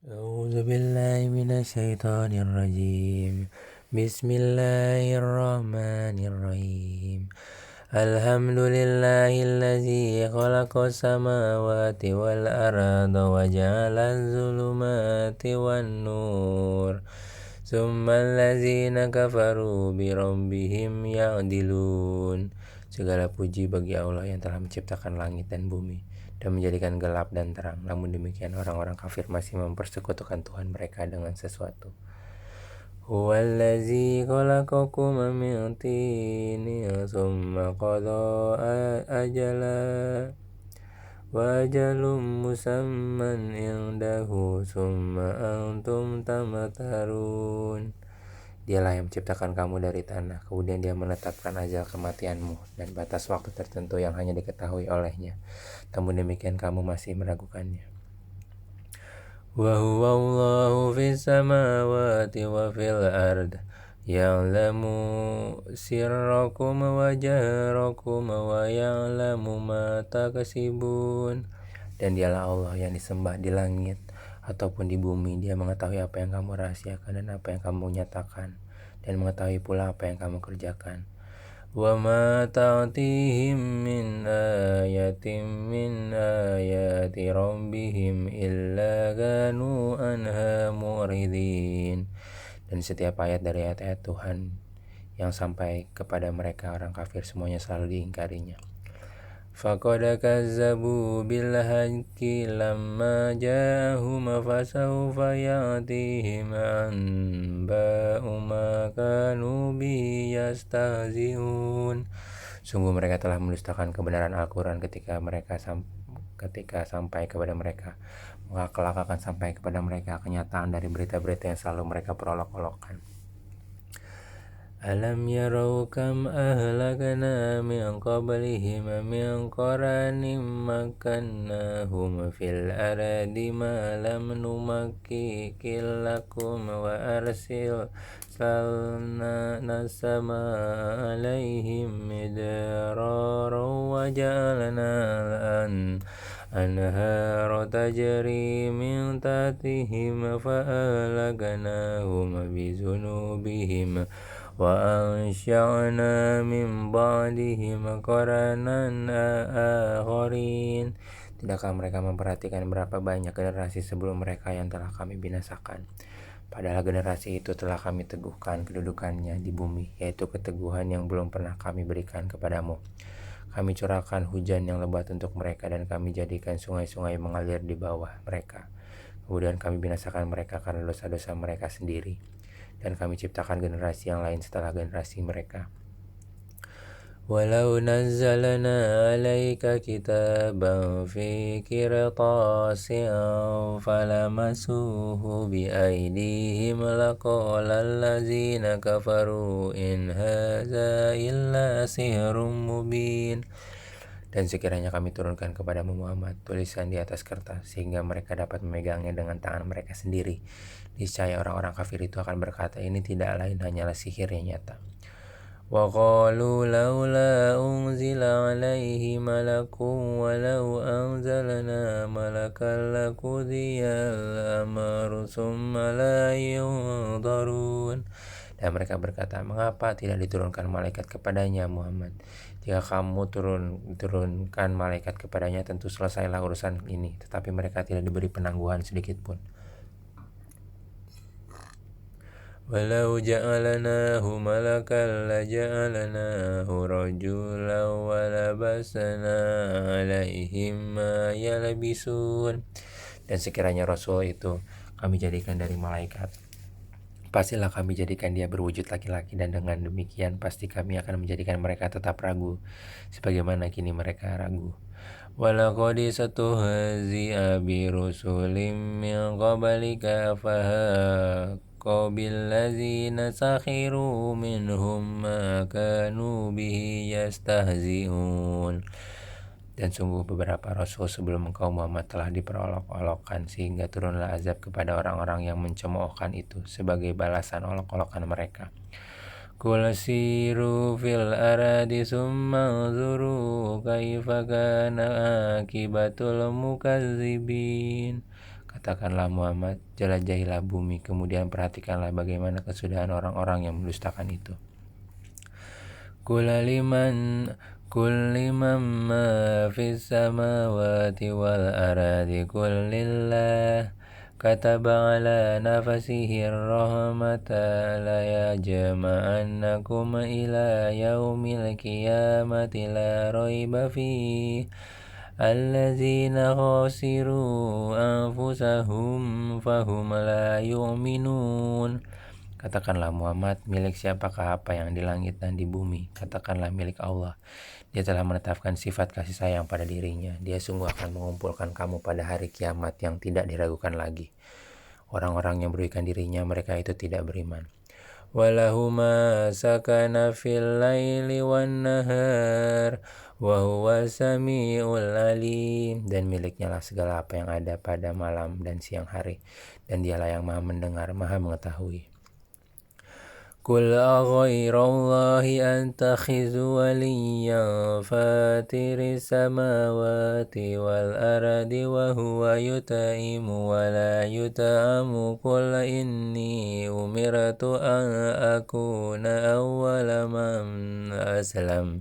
أعوذ بالله من الشيطان الرجيم بسم الله الرحمن الرحيم الحمد لله الذي خلق السماوات والأرض وجعل الظلمات والنور ثم الذين كفروا بربهم يعدلون. Segala puji bagi Allah yang telah menciptakan langit dan bumi dan menjadikan gelap dan terang. Namun demikian orang-orang kafir masih mempersekutukan Tuhan mereka dengan sesuatu. Huwallazi khalaqakum min tinin tsumma qada ajala wa ajalum musamman indahu tsumma antum tamtarun. Dialah yang menciptakan kamu dari tanah, kemudian dia menetapkan ajal kematianmu dan batas waktu tertentu yang hanya diketahui olehnya. Namun demikian kamu masih meragukannya. Wa huwa Allahu fis samawati wa fil ard ya'lamu sirrakum wa jahrakum wa ya'lamu ma taksibun. Dan dialah Allah yang disembah di langit ataupun di bumi. Dia mengetahui apa yang kamu rahasiakan dan apa yang kamu nyatakan, dan mengetahui pula apa yang kamu kerjakan. Wa ma ta'tihim min ayatin min ayati rabbihim illa kanu anha mu'ridin. Dan setiap ayat dari ayat-ayat Tuhan yang sampai kepada mereka orang kafir semuanya selalu diingkarinya. Faqad kazzabu bil haqqi lamma ja'ahum fasawfa ya'tihim anba'u ma kanu bi yastahzi'un. Sungguh mereka telah mendustakan kebenaran Al-Quran ketika sampai kepada mereka. Maka kelak akan sampai kepada mereka kenyataan dari berita-berita yang selalu mereka perolok-olokkan. Alam yarau kam ahlakna min qablihim min qaranin makkannahum fil ardi ma lam numakkil lakum wa arsalna sama alaihim midrara wa ja'alna anhara tajri min tahtihim fa ahlaknahum bizunubihim wa ansya'na min ba'dihim qaranan akharin. Tidakkah mereka memperhatikan berapa banyak generasi sebelum mereka yang telah kami binasakan? Padahal generasi itu telah kami teguhkan kedudukannya di bumi, yaitu keteguhan yang belum pernah kami berikan kepadamu. Kami curahkan hujan yang lebat untuk mereka dan kami jadikan sungai-sungai mengalir di bawah mereka. Kemudian kami binasakan mereka karena dosa-dosa mereka sendiri, dan kami ciptakan generasi yang lain setelah generasi mereka. Walau nazzalna alaika kitaban fi qirtasin falamasuhu biaydihim laqala allazina kafaru in hadza illa sihrun mubin. Dan sekiranya kami turunkan kepadamu Muhammad tulisan di atas kertas sehingga mereka dapat memegangnya dengan tangan mereka sendiri, niscaya orang-orang kafir itu akan berkata, ini tidak lain hanyalah sihir yang nyata. Wa qalu laula unzila alaihi malakun walau anzalna malakan lakudiyal amru summa la yunzarun. Dan mereka berkata, mengapa tidak diturunkan malaikat kepadanya Muhammad? Jika kamu turunkan malaikat kepadanya, tentu selesailah urusan ini. Tetapi mereka tidak diberi penangguhan sedikit pun. Walau ja'alnahu malakan laja'alnahu rajulan walabasna alaihim ma yalbisun. Dan sekiranya Rasul itu kami jadikan dari malaikat, pastilah kami jadikan dia berwujud laki-laki, dan dengan demikian pasti kami akan menjadikan mereka tetap ragu sebagaimana kini mereka ragu. Walaqad satuhzi'a bi rusulim min qablika fahaqqa billazina sakhiru minhum ma kanu bihi yastahzi'un. Dan sungguh beberapa rasul sebelum engkau Muhammad telah diperolok-olokkan, sehingga turunlah azab kepada orang-orang yang mencemoohkan itu sebagai balasan olok-olokan mereka. Qul siru fil ardi summa anzuru kaifa kana akibatul mukazzibin. Katakanlah Muhammad, jelajahilah bumi, kemudian perhatikanlah bagaimana kesudahan orang-orang yang mendustakan itu. Kulliman ma fis samawati wal aradi kullillah kataba ala nafsihi rahmata la yajma'annakum ila yaumil qiyamati la raiba fihi allazina khasiru anfusahum fahum la yu'minun. Katakanlah Muhammad, milik siapakah apa yang di langit dan di bumi? Katakanlah milik Allah. Dia telah menetapkan sifat kasih sayang pada dirinya. Dia sungguh akan mengumpulkan kamu pada hari kiamat yang tidak diragukan lagi. Orang-orang yang merugikan dirinya, mereka itu tidak beriman. Walahu ma sakana fil laili wan nahar wa huwa samiul alim. Dan miliknya lah segala apa yang ada pada malam dan siang hari, dan dialah yang maha mendengar, maha mengetahui. Qul aghairallahi antakhizu waliyan fatiris samawati wal ardi wa huwa yut'imu wa la yut'amu qul inni umirtu an akuna awwala man aslam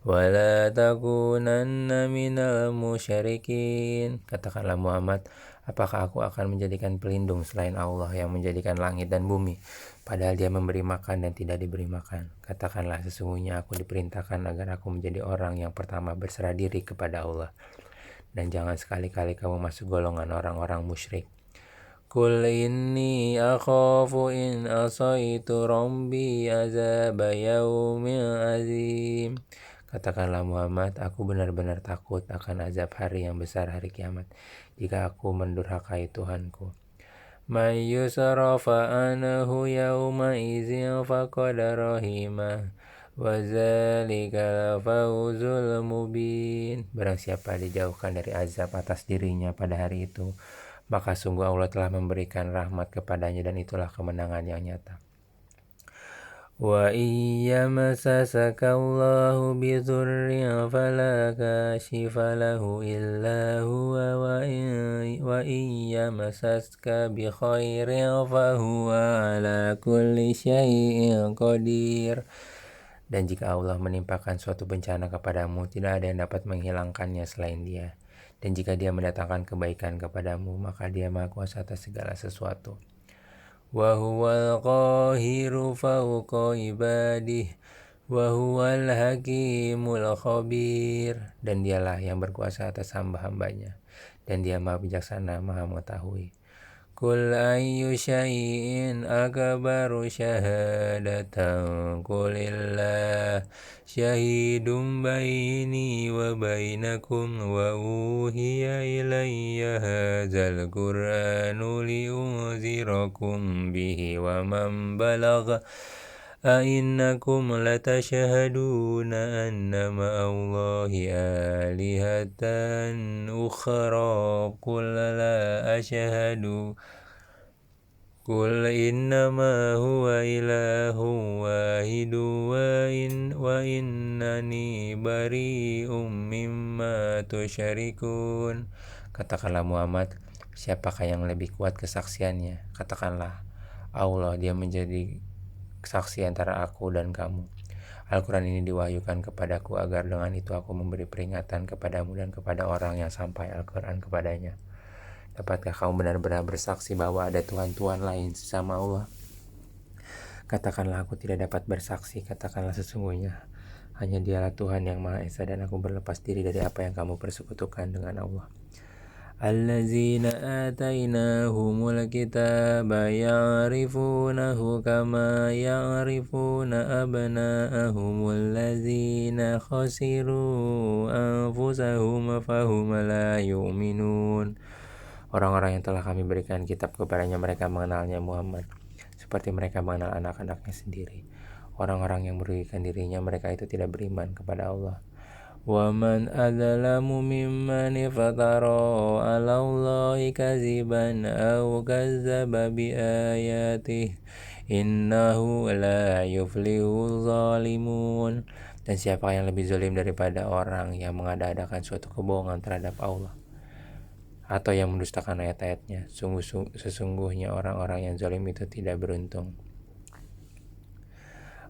wa la takunanna minal musyrikin. Katakanlah Muhammad, apakah aku akan menjadikan pelindung selain Allah yang menjadikan langit dan bumi, padahal dia memberi makan dan tidak diberi makan? Katakanlah, sesungguhnya aku diperintahkan agar aku menjadi orang yang pertama berserah diri kepada Allah, dan jangan sekali-kali kamu masuk golongan orang-orang musyrik. Qul inni akhafu in asaitu rabbi azaba yaumin azim. Katakanlah Muhammad, aku benar-benar takut akan azab hari yang besar, hari kiamat, jika aku mendurhakai Tuhanku. Man yusrafa anhu yawma izin faqad rahimah wa zalika fawzul mubin. Barang siapa dijauhkan dari azab atas dirinya pada hari itu, maka sungguh Allah telah memberikan rahmat kepadanya, dan itulah kemenangan yang nyata. Wa iyyamasasaka Allahu bidhurrin fala kashifa lahu illa huwa wa iyyamasaska bi khairin fa huwa ala kulli syai'in qadir. Dan jika Allah menimpakan suatu bencana kepadamu, tidak ada yang dapat menghilangkannya selain Dia. Dan jika Dia mendatangkan kebaikan kepadamu, maka Dia Maha Kuasa atas segala sesuatu. Wa huwal qahiru fawqa ibadih wa huwal hakimul khabir. Dan dialah yang berkuasa atas hamba-hambanya, dan dia maha bijaksana, maha mengetahui. Qul ayyu syai'in akbaru syahadatan qulillah syahidum baini wa bainakum wa uhiya ilayya hadzal qur'anu liunzirakum bihi wa man balagha أئنكم لتشهدون أن مع الله آلهة أخرى قل لا أشهد قل إنما هو إله واحد وإنني بريء مما تشركون. Katakanlah Muhammad, siapakah yang lebih kuat kesaksiannya? Katakanlah Allah, dia menjadi saksi antara aku dan kamu. Al-Quran ini diwahyukan kepadaku agar dengan itu aku memberi peringatan kepadamu dan kepada orang yang sampai Al-Quran kepadanya. Dapatkah kamu benar-benar bersaksi bahwa ada Tuhan-Tuhan lain sesama Allah? Katakanlah, aku tidak dapat bersaksi. Katakanlah, sesungguhnya hanya Dialah Tuhan yang Maha Esa, dan aku berlepas diri dari apa yang kamu persekutukan dengan Allah. Allazina atainahumul kitaba ya'rifunahu kama ya'rifuna abna'ahumul ladzina khasiru anfusahum fahum la yu'minun. Orang-orang yang telah kami berikan kitab kepadanya, mereka mengenalnya Muhammad seperti mereka mengenal anak-anaknya sendiri. Orang-orang yang merugikan dirinya, mereka itu tidak beriman kepada Allah. وَمَنْ أَظْلَمُ مِمَّنِ افْتَرَى عَلَى اللَّهِ كَذِبًا أَوْ كَذَّبَ بِآيَاتِهِ إِنَّهُ لَا يُفْلِحُ الظَّالِمُونَ. Dan siapa yang lebih zalim daripada orang yang mengada-adakan suatu kebohongan terhadap Allah atau yang mendustakan ayat-ayatnya. Sesungguhnya orang-orang yang zalim itu tidak beruntung.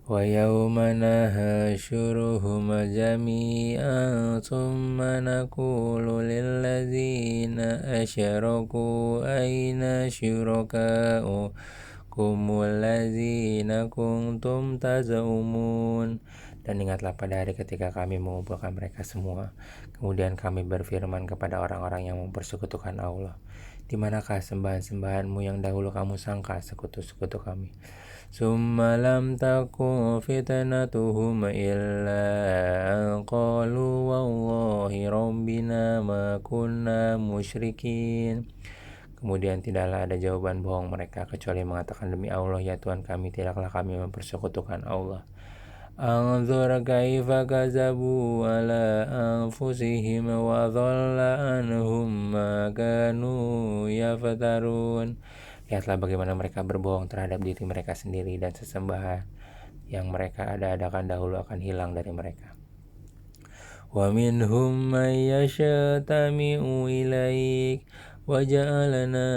Wa yawma nahsyuruhum jami'an thumma naqulu lilladzina asyraku aina syuraka'ukumul ladzina kuntum taz'umun. Dan ingatlah pada hari ketika kami mengumpulkan mereka semua. Kemudian kami berfirman kepada orang-orang yang mempersekutukan Allah, di manakah sembahan-sembahanmu yang dahulu kamu sangka sekutu-sekutu kami? Summa lam takun fitnatuhum illa an qalu wallahi rabbina ma kunna musyrikin. Kemudian tidaklah ada jawaban bohong mereka kecuali mengatakan, demi Allah ya Tuhan kami, tidaklah kami mempersekutukan Allah. Anzur kaifa kazabu ala anfusihim wa dhalla anhum ma kanu yaftarun. Lihatlah bagaimana mereka berbohong terhadap diri mereka sendiri, dan sesembahan yang mereka ada-adakan dahulu akan hilang dari mereka. Wa minhum man yashtami'u ilaik wa ja'alna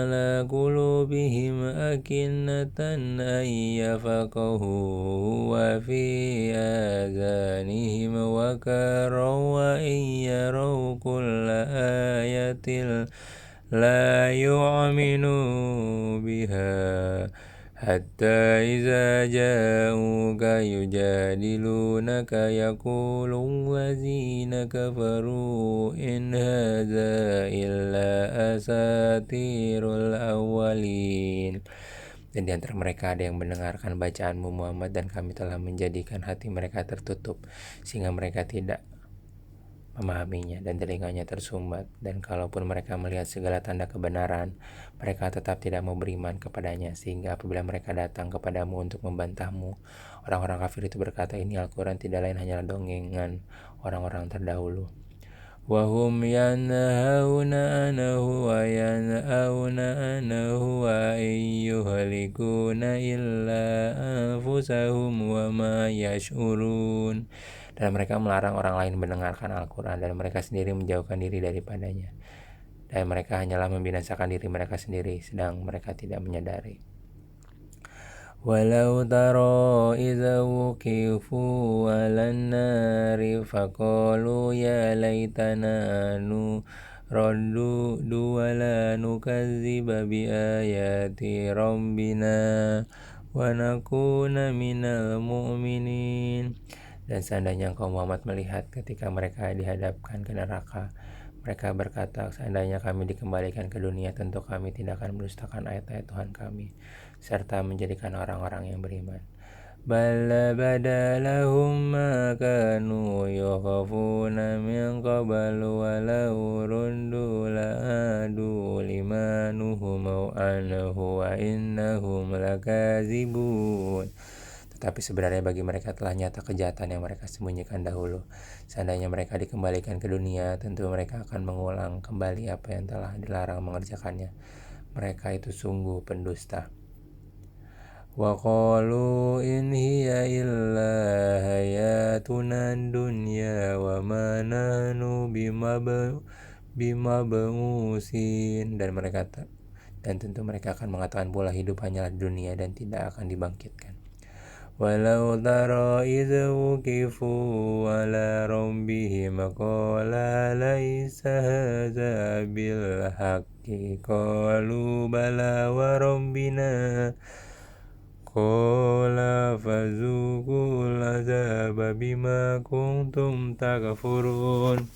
ala qulubihim akinnatan an yafqahu wa fi azanihim waqara wa in yaraw kulla ayatin la yu'minu biha hatta iza ja'uka yujadilunaka yaqulu allazina kafaru in hadza illa asatirul awwalin. Dan di antara mereka ada yang mendengarkan bacaanmu Muhammad, dan kami telah menjadikan hati mereka tertutup sehingga mereka tidak memahaminya dan telinganya tersumbat, dan kalaupun mereka melihat segala tanda kebenaran, mereka tetap tidak mau beriman kepadanya, sehingga apabila mereka datang kepadamu untuk membantahmu, orang-orang kafir itu berkata, ini Al-Quran tidak lain hanyalah dongengan orang-orang terdahulu. Wahum yanhauna anhu wa yanhauna anhu wa ayyuhalikuna illa anfusahum wa ma yash'urun. Dan mereka melarang orang lain mendengarkan Al-Quran, dan mereka sendiri menjauhkan diri daripadanya. Dan mereka hanyalah membinasakan diri mereka sendiri, sedang mereka tidak menyadari. Walau taro idza wuqifu 'alan nari faqalu ya laitana nuraddu wa la nukazziba bi ayati rabbina wa nakuna minal mu'minin. Dan seandainya engkau Muhammad melihat ketika mereka dihadapkan ke neraka, mereka berkata, seandainya kami dikembalikan ke dunia, tentu kami tidak akan mendustakan ayat-ayat Tuhan kami, serta menjadikan orang-orang yang beriman. Bala badalahum ma kanu yukhafuna min qablu walau rundu la'adu limanuhum anhu wa innahum lakazibun. Tetapi sebenarnya bagi mereka telah nyata kejahatan yang mereka sembunyikan dahulu. Seandainya mereka dikembalikan ke dunia, tentu mereka akan mengulang kembali apa yang telah dilarang mengerjakannya. Mereka itu sungguh pendusta. Wa qalu in hiya illa hayatuna dunya wa ma nahnu bimab'usin. Dan tentu mereka akan mengatakan pula, hidup hanyalah dunia dan tidak akan dibangkitkan. Walau tara idza wuqifu ala rabbihim qala laisa hadza bil haqqi qalu bala wa rabbina qala fazuqul azaba bima kuntum takfurun.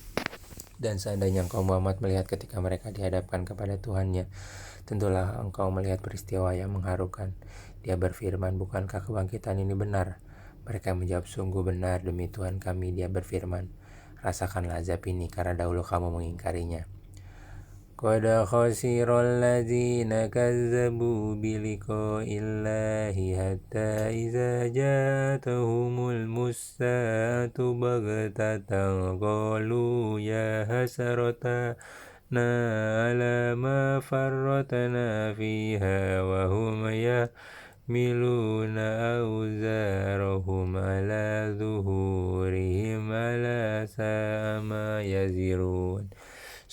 Dan seandainya engkau Muhammad melihat ketika mereka dihadapkan kepada Tuhannya, tentulah engkau melihat peristiwa yang mengharukan. Dia berfirman, bukankah kebangkitan ini benar? Mereka menjawab, sungguh benar demi Tuhan kami. Dia berfirman, rasakanlah azab ini karena dahulu kamu mengingkarinya. Qad khasiral ladzina kazzabu biliqa'illahi hatta idza ja'atuhumul mussa'atu baghtatan qalu ya hasratana ala ma farratna fiha wa hum yahmiluna awzarahum ala zuhurihim ala sa'a ma yazirun.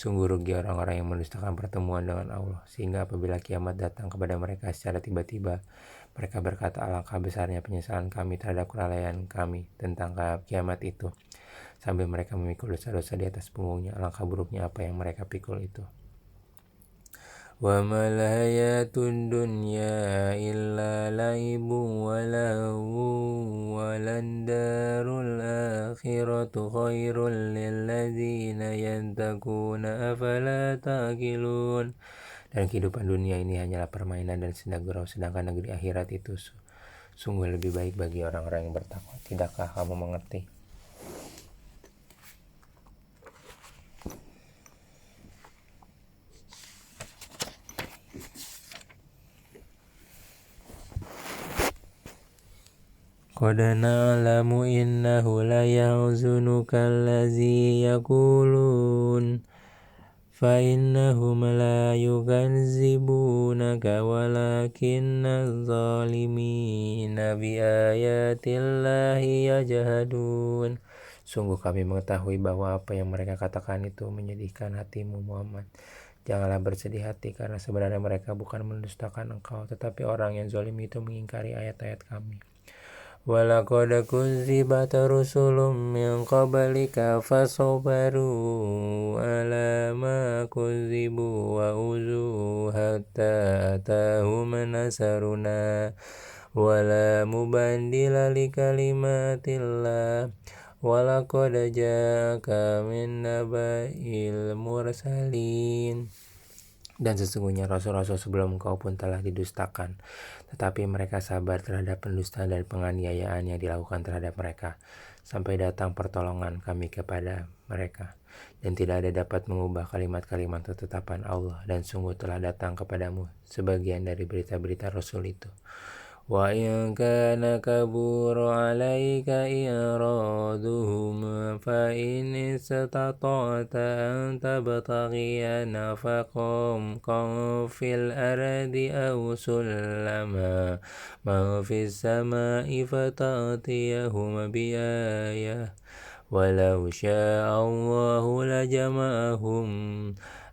Sungguh rugi orang-orang yang mendustakan pertemuan dengan Allah, sehingga apabila kiamat datang kepada mereka secara tiba-tiba, mereka berkata, alangkah besarnya penyesalan kami terhadap kelalaian kami tentang kiamat itu, sambil mereka memikul dosa-dosa di atas punggungnya. Alangkah buruknya apa yang mereka pikul itu. Wa mal hayatud dunya illa laibun wa lahu walad darul akhiratu khairul lil ladzina yattaquna afala taqilun. Dan kehidupan dunia ini hanyalah permainan dan senda gurau, sedangkan negeri akhirat itu sungguh lebih baik bagi orang-orang yang bertakwa. Tidakkah kamu mengerti? Qad na'lamu innahu la yahzunuka allazi yaqulun fa innahum la yukazzibunaka walakinna adh-dhalimina bi ayatillahi yajhadun. Sungguh kami mengetahui bahwa apa yang mereka katakan itu menyedihkan hatimu Muhammad. Janganlah bersedih hati, karena sebenarnya mereka bukan mendustakan engkau, tetapi orang yang zalim itu mengingkari ayat-ayat kami. Walaqad kudzibat rusulun min qablika fasabaru ala ma kudzibu wa uzu hatta atahum nasaruna wala mubaddila likalimatillah walaqad ja'aka min naba'il mursalin. Dan sesungguhnya rasul-rasul sebelum engkau pun telah didustakan, tetapi mereka sabar terhadap pendustaan dan penganiayaan yang dilakukan terhadap mereka, sampai datang pertolongan kami kepada mereka. Dan tidak ada dapat mengubah kalimat-kalimat ketetapan Allah, dan sungguh telah datang kepadamu sebagian dari berita-berita Rasul itu. Wa in kana kaburu alaika iraduhum fa in istata'ta an tabtaghiya nafaqam fil ardi aw sulama ma fis samai fata'tiyahum bi ayah walau syaa Allahu lajama'ahum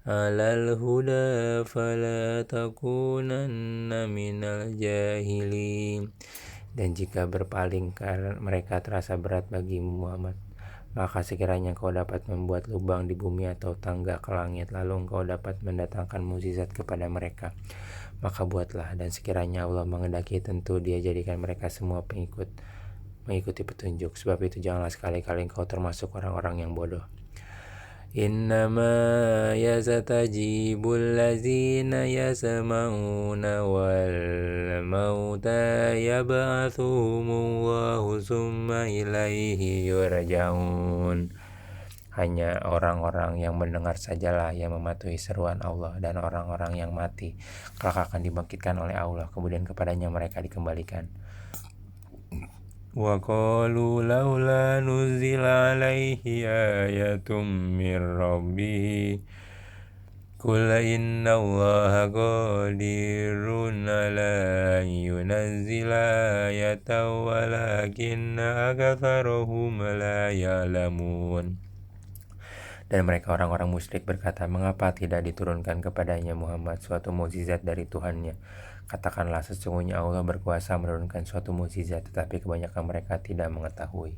alal huda fala takunanna minal jahilin. Dan jika berpaling karena mereka terasa berat bagimu Muhammad, maka sekiranya engkau dapat membuat lubang di bumi atau tangga ke langit, lalu engkau dapat mendatangkan mukjizat kepada mereka, maka buatlah. Dan sekiranya Allah menghendaki, tentu Dia jadikan mereka semua mengikuti petunjuk. Sebab itu janganlah sekali-kali engkau termasuk orang-orang yang bodoh. Innama yastajibu allazina yasma'una wal mauta yab'athuhumullahu summa ilaihi yurja'un. Hanya orang-orang yang mendengar sajalah yang mematuhi seruan Allah, dan orang-orang yang mati kelak akan dibangkitkan oleh Allah, kemudian kepadanya mereka dikembalikan. Wa qalu laula nuzila alaihi ayatun min rabbih qul inna allaha qadirun ala yunazzila ayatan walakinna aktsarahum la ya'lamun. Dan mereka orang-orang musyrik berkata, mengapa tidak diturunkan kepadanya Muhammad suatu mukjizat dari Tuhannya? Katakanlah, sesungguhnya Allah berkuasa menurunkan suatu mukjizat, tetapi kebanyakan mereka tidak mengetahui.